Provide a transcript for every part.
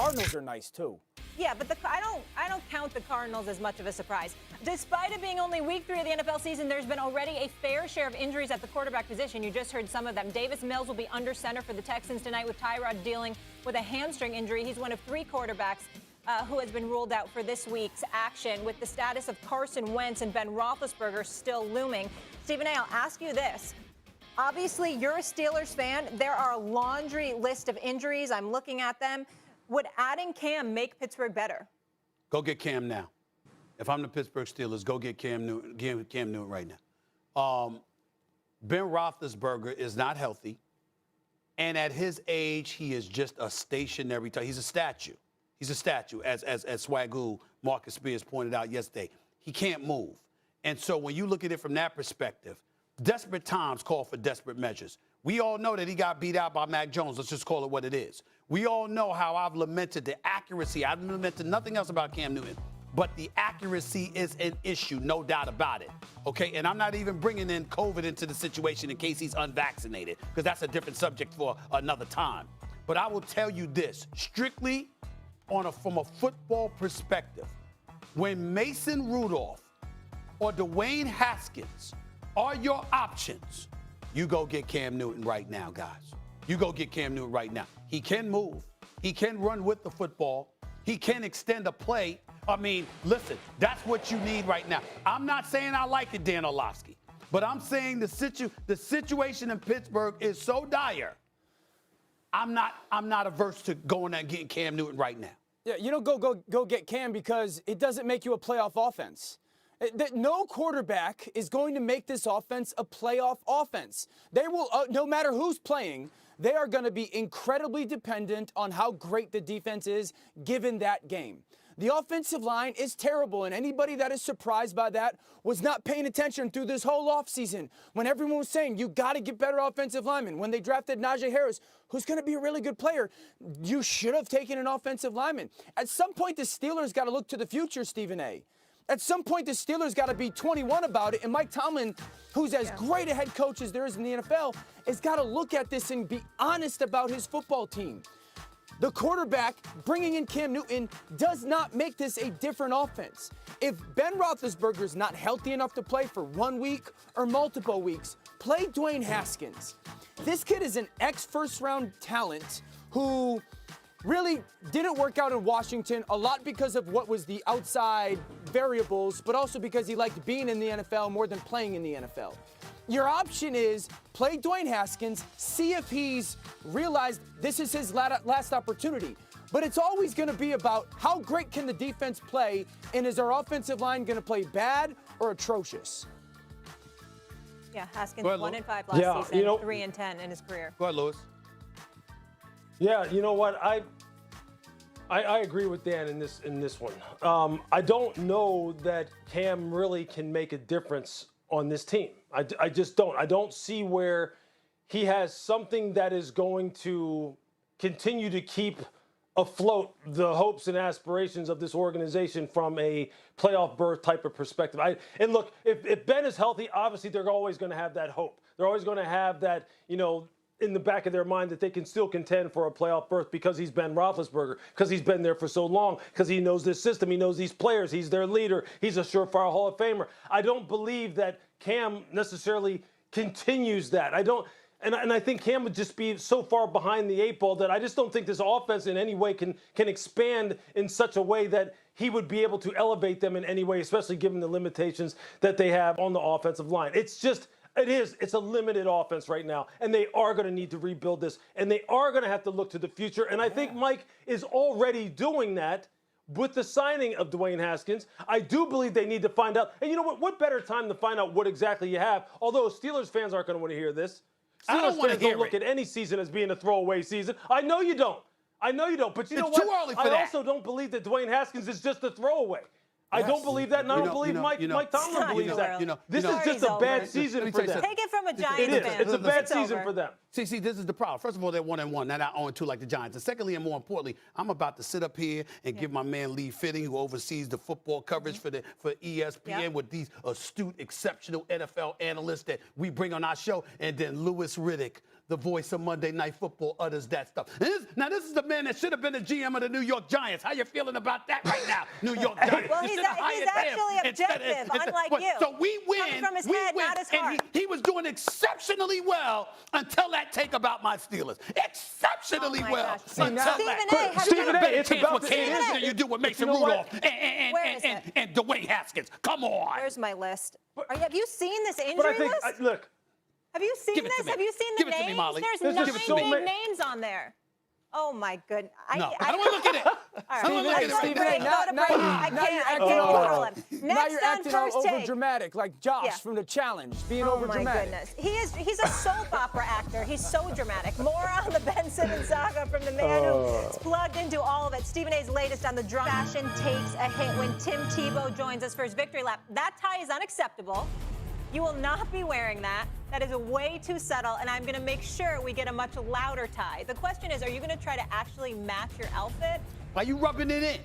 Cardinals are nice too. Yeah, but I don't count the Cardinals as much of a surprise. Despite it being only week 3 of the NFL season, there's been already a fair share of injuries at the quarterback position. You just heard some of them. Davis Mills will be under center for the Texans tonight with Tyrod dealing with a hamstring injury. He's one of 3 quarterbacks who has been ruled out for this week's action, with the status of Carson Wentz and Ben Roethlisberger still looming. Stephen A., I'll ask you this. Obviously, you're a Steelers fan. There are a laundry list of injuries. I'm looking at them. Would adding Cam make Pittsburgh better? Go get Cam now. If I'm the Pittsburgh Steelers, go get Cam Newton right now. Ben Roethlisberger is not healthy. And at his age, he is just a stationary type. He's a statue. He's a statue, as Swagoo Marcus Spears pointed out yesterday. He can't move. And so when you look at it from that perspective, desperate times call for desperate measures. We all know that he got beat out by Mac Jones. Let's just call it what it is. We all know how I've lamented the accuracy. I've lamented nothing else about Cam Newton, but the accuracy is an issue, no doubt about it. Okay, and I'm not even bringing in COVID into the situation in case he's unvaccinated, because that's a different subject for another time. But I will tell you this, strictly from a football perspective, when Mason Rudolph or Dwayne Haskins are your options, you go get Cam Newton right now, guys. You go get Cam Newton right now. He can move. He can run with the football. He can extend a play. I mean, listen, that's what you need right now. I'm not saying I like it, Dan Orlovsky, but I'm saying the situation in Pittsburgh is so dire. I'm not averse to going and getting Cam Newton right now. Yeah, you don't go get Cam because it doesn't make you a playoff offense. No quarterback is going to make this offense a playoff offense. They will, no matter who's playing, they are going to be incredibly dependent on how great the defense is given that game. The offensive line is terrible, and anybody that is surprised by that was not paying attention through this whole offseason when everyone was saying, you got to get better offensive linemen. When they drafted Najee Harris, who's going to be a really good player, you should have taken an offensive lineman. At some point, the Steelers got to look to the future, Stephen A. At some point, the Steelers got to be 21 about it, and Mike Tomlin, who's as great a head coach as there is in the NFL, has got to look at this and be honest about his football team. The quarterback bringing in Cam Newton does not make this a different offense. If Ben Roethlisberger is not healthy enough to play for 1 week or multiple weeks, play Dwayne Haskins. This kid is an ex-first-round talent who really didn't work out in Washington, a lot because of what was the outside variables, but also because he liked being in the NFL more than playing in the NFL. Your option is play Dwayne Haskins, see if he's realized this is his last opportunity. But it's always going to be about how great can the defense play, and is our offensive line going to play bad or atrocious? Yeah, Haskins ahead, 1-5 last season, 3-10 in his career. Go ahead, Lewis. Yeah, you know what? I agree with Dan in this one. I don't know that Cam really can make a difference on this team. I just don't. I don't see where he has something that is going to continue to keep afloat the hopes and aspirations of this organization from a playoff berth type of perspective. And look, if Ben is healthy, obviously they're always going to have that hope. They're always going to have that, in the back of their mind that they can still contend for a playoff berth because he's Ben Roethlisberger, because he's been there for so long, because he knows this system, he knows these players, he's their leader, he's a surefire Hall of Famer. I don't believe that Cam necessarily continues that. And I think Cam would just be so far behind the 8 ball that I just don't think this offense in any way can expand in such a way that he would be able to elevate them in any way, especially given the limitations that they have on the offensive line. It's a limited offense right now, and they are going to need to rebuild this, and they are going to have to look to the future. And I think Mike is already doing that with the signing of Dwayne Haskins. I do believe they need to find out. And you know what better time to find out what exactly you have, although Steelers fans aren't going to want to hear this. Steelers fans don't look at any season as being a throwaway season. I know you don't. But you know what? It's too early for that. I also don't believe that Dwayne Haskins is just a throwaway. I don't believe that, and I don't believe Mike Tomlin believes that. This is just a bad season for them. Take it from a Giants It is. fan. It's a bad season for them. See, this is the problem. First of all, they're 1-1. They're not 0-2 like the Giants. And secondly, and more importantly, I'm about to sit up here and give my man Lee Fitting, who oversees the football coverage for ESPN, with these astute, exceptional NFL analysts that we bring on our show, and then Louis Riddick, the voice of Monday Night Football, utters that stuff. Now, this is the man that should have been the GM of the New York Giants. How you feeling about that right now, New York Giants? Well, You he's should have hired him actually instead objective, unlike you. So we win. Coming from his we head, win. not his And heart. he was doing exceptionally well until that take about my Steelers. Exceptionally Oh my well gosh. until that. Stephen A, have You you- got a better it's chance about with the- Cam Stephen A. than you do with Mason You know what? Rudolph Where is it? and Dwayne Haskins. Come on. Where's my list? Have you seen this But I injury think, list? look, Have you seen Give it to this? me. Have you seen the Give it to me, names? Molly. There's There's 9 just so big many- names on there. Oh my goodness. No, I don't want to look at it. I don't want to look at it right Stephen now. A, now I you're can't acting control him. now Next you're on acting all First over Take. dramatic, like Josh Yeah. from The Challenge, being Oh over my dramatic. goodness. He's a soap opera actor. He's so dramatic. More on the Ben Simmons saga from the man who's plugged into all of it. Stephen A's latest on the drama. Fashion takes a hit when Tim Tebow joins us for his victory lap. That tie is unacceptable. You will not be wearing that. That is way too subtle, and I'm going to make sure we get a much louder tie. The question is, are you going to try to actually match your outfit? Why you rubbing it in?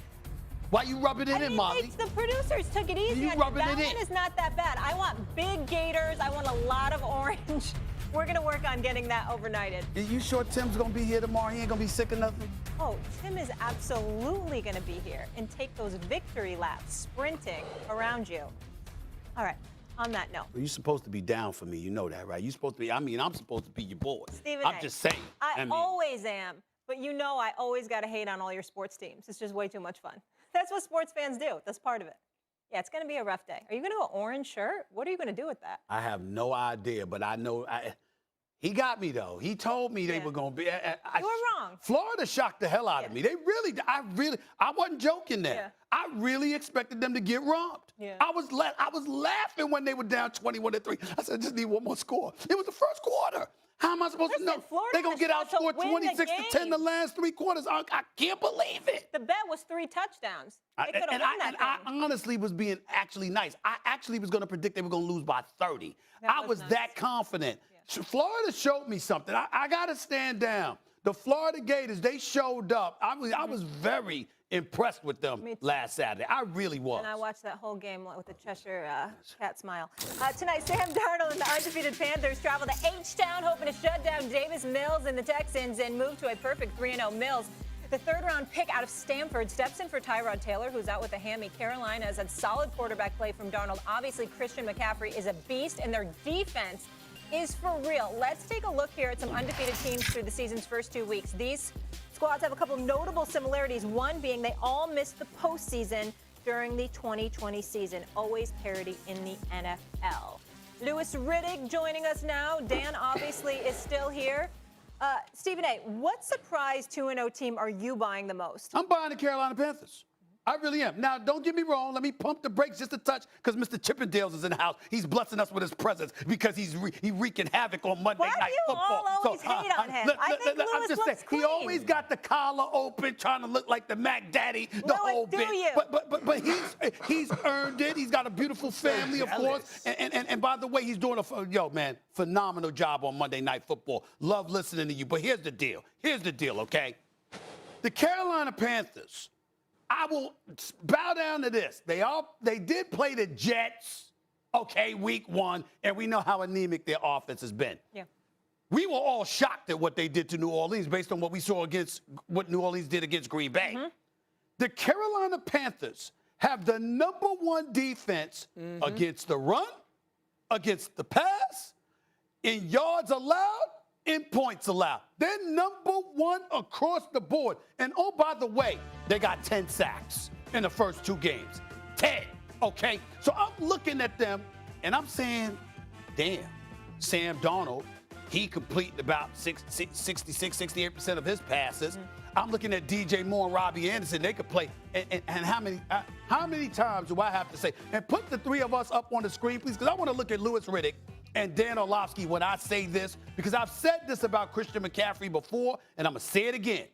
Why you rubbing it I in, mean, Molly? it's the producers took it easy. You on rubbing that it in. one is not that bad. I want big gators. I want a lot of orange. We're going to work on getting that overnighted. Are you sure Tim's going to be here tomorrow? He ain't going to be sick or nothing? Oh, Tim is absolutely going to be here and take those victory laps, sprinting around you. All right. On that note, Well, you're supposed to be down for me. You know that, right? You're supposed to be, I'm supposed to be your boy. Stephen I'm A, just saying. I mean, always am, but you know I always got to hate on all your sports teams. It's just way too much fun. That's what sports fans do. That's part of it. Yeah, it's going to be a rough day. Are you going to go orange shirt? What are you going to do with that? I have no idea, but I know he got me, though. He told me they Yeah. were going to be. You were wrong. Florida shocked the hell out of me. They really, I wasn't joking there. Yeah. I really expected them to get robbed. Yeah. I was laughing when they were down 21-3. I said, I just need one more score. It was the first quarter. How am I supposed Listen, to know? Florida They're going to has get got to outscored win the 26-10 the game. last 3 quarters. I can't believe it. The bet was 3 touchdowns. They could have won that I thing. honestly was being actually nice. I actually was going to predict they were going to lose by 30. That I was was nice. that confident. Florida showed me something. I got to stand down. The Florida Gators, they showed up. I was very impressed with them Me too. last Saturday. I really was. And I watched that whole game with the Cheshire cat smile. Tonight, Sam Darnold and the undefeated Panthers travel to H-Town, hoping to shut down Davis Mills and the Texans and move to a perfect 3-0 Mills. The third-round pick out of Stanford steps in for Tyrod Taylor, who's out with a hammy. Carolina has had solid quarterback play from Darnold. Obviously, Christian McCaffrey is a beast, and their defense is for real. Let's take a look here at some undefeated teams through the season's first 2 weeks. These squads have a couple notable similarities, one being they all missed the postseason during the 2020 season. Always parity in the NFL. Louis Riddick joining us now. Dan obviously is still here. Stephen A., what surprise 2-0 team are you buying the most? I'm buying the Carolina Panthers. I really am. Now, don't get me wrong. Let me pump the brakes just a touch because Mr. Chippendales is in the house. He's blessing us with his presence because he's wreaking havoc on Monday Why do Night you Football. all always hate on him? I think I'm Louis just looks saying, clean. he always got the collar open, trying to look like the Mac Daddy, the Louis, whole do bit. you? But he's earned it. He's got a beautiful family, of course. And by the way, he's doing phenomenal job on Monday Night Football. Love listening to you. But here's the deal. Okay? The Carolina Panthers, I will bow down to this. They did play the Jets, okay, week 1, and we know how anemic their offense has been. Yeah. We were all shocked at what they did to New Orleans based on what we saw against what New Orleans did against Green Bay. The Carolina Panthers have the #1 defense against the run, against the pass, in yards allowed, in points allowed. They're #1 across the board. And oh, by the way, they got 10 sacks in the first 2 games. 10, okay? So I'm looking at them and I'm saying, damn, Sam Darnold, he completed about 66, 68% of his passes. I'm looking at DJ Moore and Robbie Anderson. They could play. And how many times do I have to say? And put the 3 of us up on the screen, please, because I want to look at Louis Riddick and Dan Orlovsky when I say this, because I've said this about Christian McCaffrey before, and I'm going to say it again.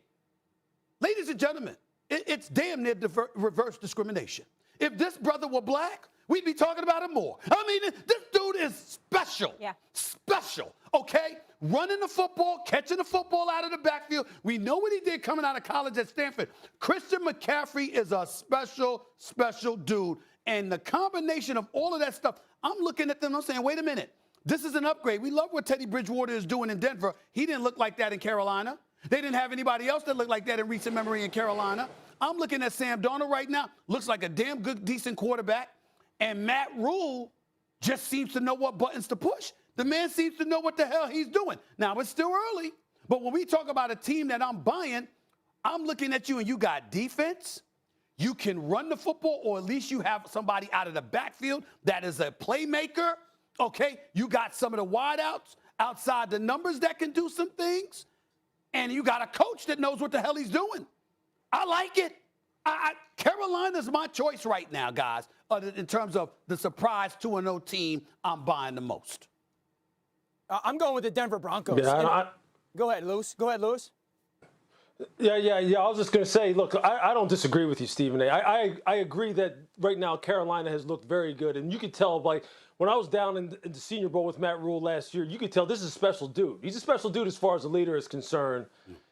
Ladies and gentlemen, it's damn near reverse discrimination. If this brother were black, we'd be talking about him more. I mean, this dude is special. Yeah. Special, okay? Running the football, catching the football out of the backfield. We know what he did coming out of college at Stanford. Christian McCaffrey is a special, special dude. And the combination of all of that stuff, I'm looking at them, I'm saying, wait a minute. This is an upgrade. We love what Teddy Bridgewater is doing in Denver. He didn't look like that in Carolina. They didn't have anybody else that looked like that in recent memory in Carolina. I'm looking at Sam Darnold right now. Looks like a damn good, decent quarterback. And Matt Rule just seems to know what buttons to push. The man seems to know what the hell he's doing. Now, it's still early, but when we talk about a team that I'm buying, I'm looking at you and you got defense. You can run the football, or at least you have somebody out of the backfield that is a playmaker. Okay, you got some of the wideouts outside the numbers that can do some things. And you got a coach that knows what the hell he's doing. I like it. Carolina's my choice right now, guys, in terms of the surprise 2-0 team I'm buying the most. I'm going with the Denver Broncos. Yeah, Go ahead, Lewis. Yeah. I was just going to say, look, I don't disagree with you, Stephen A. I agree that right now Carolina has looked very good. And you could tell, like, when I was down in the Senior Bowl with Matt Rule last year, you could tell this is a special dude. He's a special dude as far as a leader is concerned.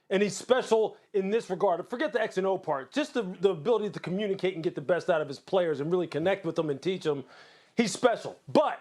And he's special in this regard. Forget the X and O part. Just the ability to communicate and get the best out of his players and really connect with them and teach them. He's special. But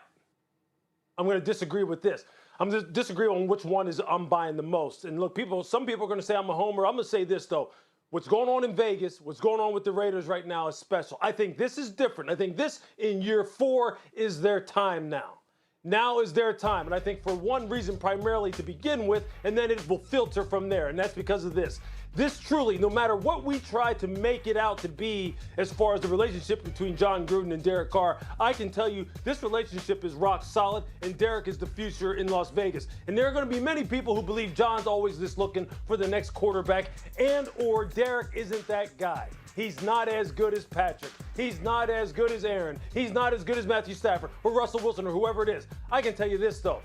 I'm going to disagree with this. I'm going to disagree on which one is I'm buying the most. And look, some people are going to say I'm a homer. I'm going to say this, though. What's going on in Vegas, what's going on with the Raiders right now is special. I think this is different. I think this, in year 4, is their time now. Now is their time. And I think for one reason primarily to begin with, and then it will filter from there. And that's because of this. This truly, no matter what we try to make it out to be as far as the relationship between Jon Gruden and Derek Carr, I can tell you this relationship is rock solid, and Derek is the future in Las Vegas. And there are going to be many people who believe John's always just looking for the next quarterback, and or Derek isn't that guy. He's not as good as Patrick. He's not as good as Aaron. He's not as good as Matthew Stafford or Russell Wilson or whoever it is. I can tell you this, though.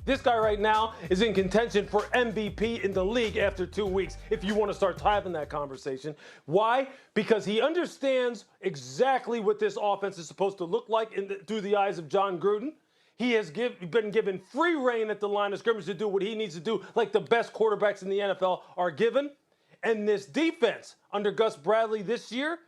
This guy right now is in contention for MVP in the league after 2 weeks, if you want to start having that conversation. Why? Because he understands exactly what this offense is supposed to look like through the eyes of Jon Gruden. He has been given free reign at the line of scrimmage to do what he needs to do, like the best quarterbacks in the NFL are given. And this defense under Gus Bradley this year,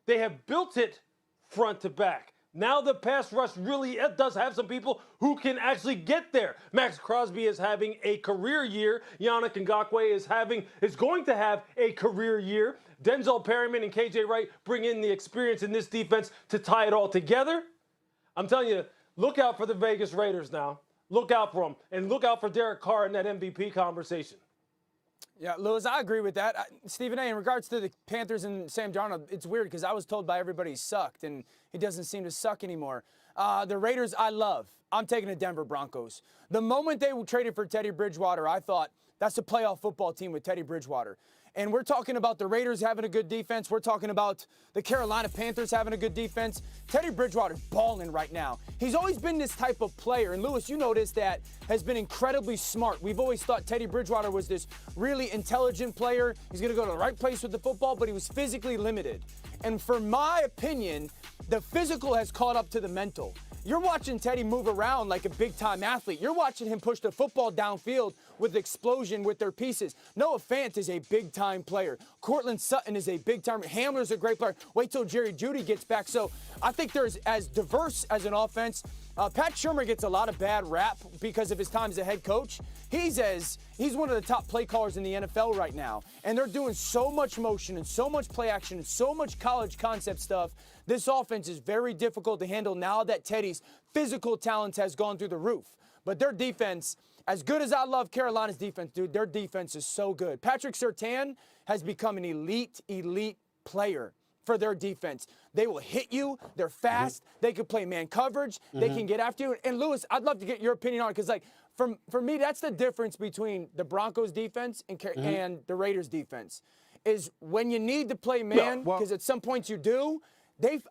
they have built it front to back. Now the pass rush really does have some people who can actually get there. Max Crosby is having a career year. Yannick Ngakoue is going to have a career year. Denzel Perryman and KJ Wright bring in the experience in this defense to tie it all together. I'm telling you, look out for the Vegas Raiders now. Look out for them. And look out for Derek Carr in that MVP conversation. Yeah, Lewis, I agree with that. Stephen A., in regards to the Panthers and Sam Darnold, it's weird because I was told by everybody he sucked, and he doesn't seem to suck anymore. The Raiders, I love. I'm taking the Denver Broncos. The moment they traded for Teddy Bridgewater, I thought, that's a playoff football team with Teddy Bridgewater. And we're talking about the Raiders having a good defense. We're talking about the Carolina Panthers having a good defense. Teddy Bridgewater's balling right now. He's always been this type of player. And, Lewis, you notice that has been incredibly smart. We've always thought Teddy Bridgewater was this really intelligent player. He's going to go to the right place with the football, but he was physically limited. And for my opinion, the physical has caught up to the mental. You're watching Teddy move around like a big-time athlete. You're watching him push the football downfield with explosion with their pieces. Noah Fant is a big-time player. Cortland Sutton is a big-time. Hamler's a great player. Wait till Jerry Jeudy gets back. So I think there's as diverse as an offense. Pat Shurmur gets a lot of bad rap because of his time as a head coach. He's one of the top play callers in the NFL right now. And they're doing so much motion and so much play action and so much college concept stuff. This offense is very difficult to handle now that Teddy's physical talent has gone through the roof. But their defense, as good as I love Carolina's defense, dude, their defense is so good. Patrick Surtain has become an elite player for their defense. They will hit you. They're fast. They can play man coverage. They can get after you. And, Lewis, I'd love to get your opinion on it because, like, for me, that's the difference between the Broncos defense and the Raiders defense is when you need to play man, because at some points you do,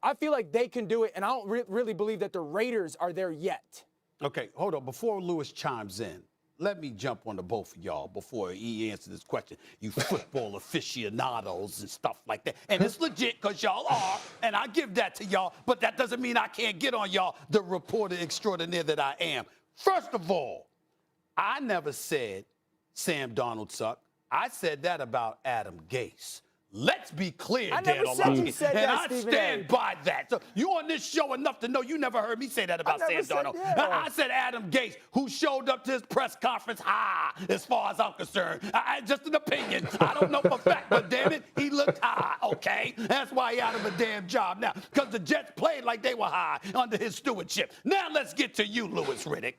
I feel like they can do it, and I don't really believe that the Raiders are there yet. Okay, hold on. Before Lewis chimes in, let me jump on to both of y'all before he answers this question. You football aficionados and stuff like that. And it's legit because y'all are, and I give that to y'all, but that doesn't mean I can't get on y'all, the reporter extraordinaire that I am. First of all, I never said Sam Darnold sucked. I said that about Adam Gase. Let's be clear, I Dan never said you Orlovsky, said and that, I Stephen stand A. by that. So you on this show enough to know you never heard me say that about never Sam said Darnold. that. I said Adam Gase, who showed up to his press conference high, as far as I'm concerned. Just an opinion. I don't know for a fact, but damn it, he looked high, okay? That's why he out of a damn job now, because the Jets played like they were high under his stewardship. Now let's get to you, Louis Riddick.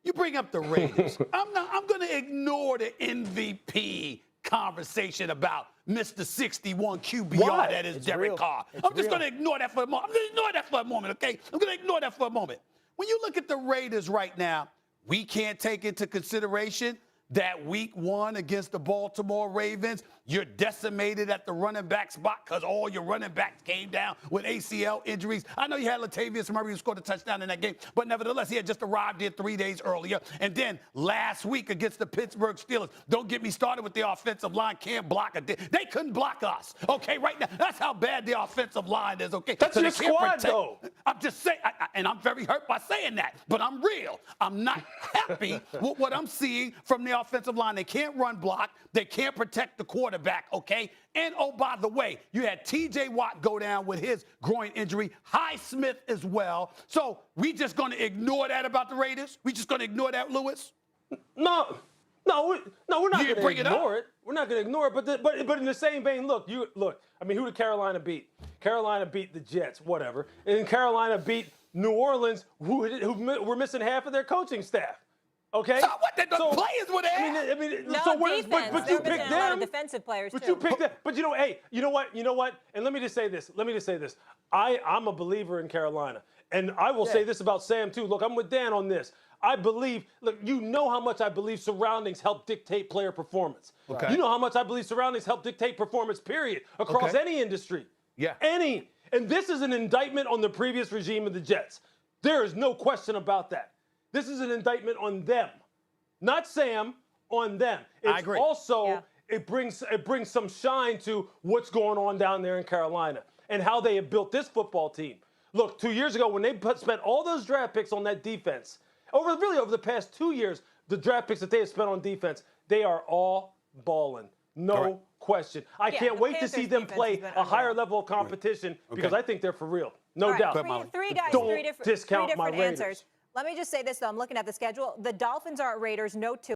You bring up the Raiders. I'm going to ignore the MVP conversation about Mr. 61 QBR Why? that is It's Derek real. Carr. It's I'm just real. going to ignore that for a moment. I'm going to ignore that for a moment, okay? I'm going to ignore that for a moment. When you look at the Raiders right now, we can't take into consideration that week 1 against the Baltimore Ravens, you're decimated at the running back spot because all your running backs came down with ACL injuries. I know you had Latavius Murray who scored a touchdown in that game, but nevertheless, he had just arrived here 3 days earlier. And then last week against the Pittsburgh Steelers, don't get me started with the offensive line, can't block it. They couldn't block us, okay, right now. That's how bad the offensive line is, okay? That's your they can't squad, protect- though. I'm just saying, and I'm very hurt by saying that, but I'm real. I'm not happy with what I'm seeing from the offensive line. They can't run block. They can't protect the quarterback, okay? And, oh, by the way, you had T.J. Watt go down with his groin injury, Highsmith as well. So we just going to ignore that about the Raiders? We just going to ignore that, Lewis? No, we're not You going didn't to bring it up? ignore it. We're not going to ignore it. But in the same vein, look. I mean, who did Carolina beat? Carolina beat the Jets, whatever. And Carolina beat New Orleans, who were missing half of their coaching staff. Okay. So what? The players were there. I mean, No, so defense. but They're you missing picked a lot of them. defensive players, But too. you picked them. But hey, you know what? And let me just say this. I'm a believer in Carolina. And I will say this about Sam, too. Look, I'm with Dan on this. I believe, look, you know how much I believe surroundings help dictate player performance. Okay. You know how much I believe surroundings help dictate performance, period, across Okay. any industry. Yeah. Any. And this is an indictment on the previous regime of the Jets. There is no question about that. This is an indictment on them. Not Sam, on them. I agree. Also, it brings some shine to what's going on down there in Carolina and how they have built this football team. Look, 2 years ago when they spent all those draft picks on that defense, over the past 2 years, the draft picks that they have spent on defense, they are all balling. No question. I can't the wait to see Panthers them defense play has been a higher unreal. level of competition because I think they're for real. No All right, doubt. Three guys, Don't three different discount my answers. Raiders. Let me just say this, though. I'm looking at the schedule. The Dolphins are at Raiders, no 2.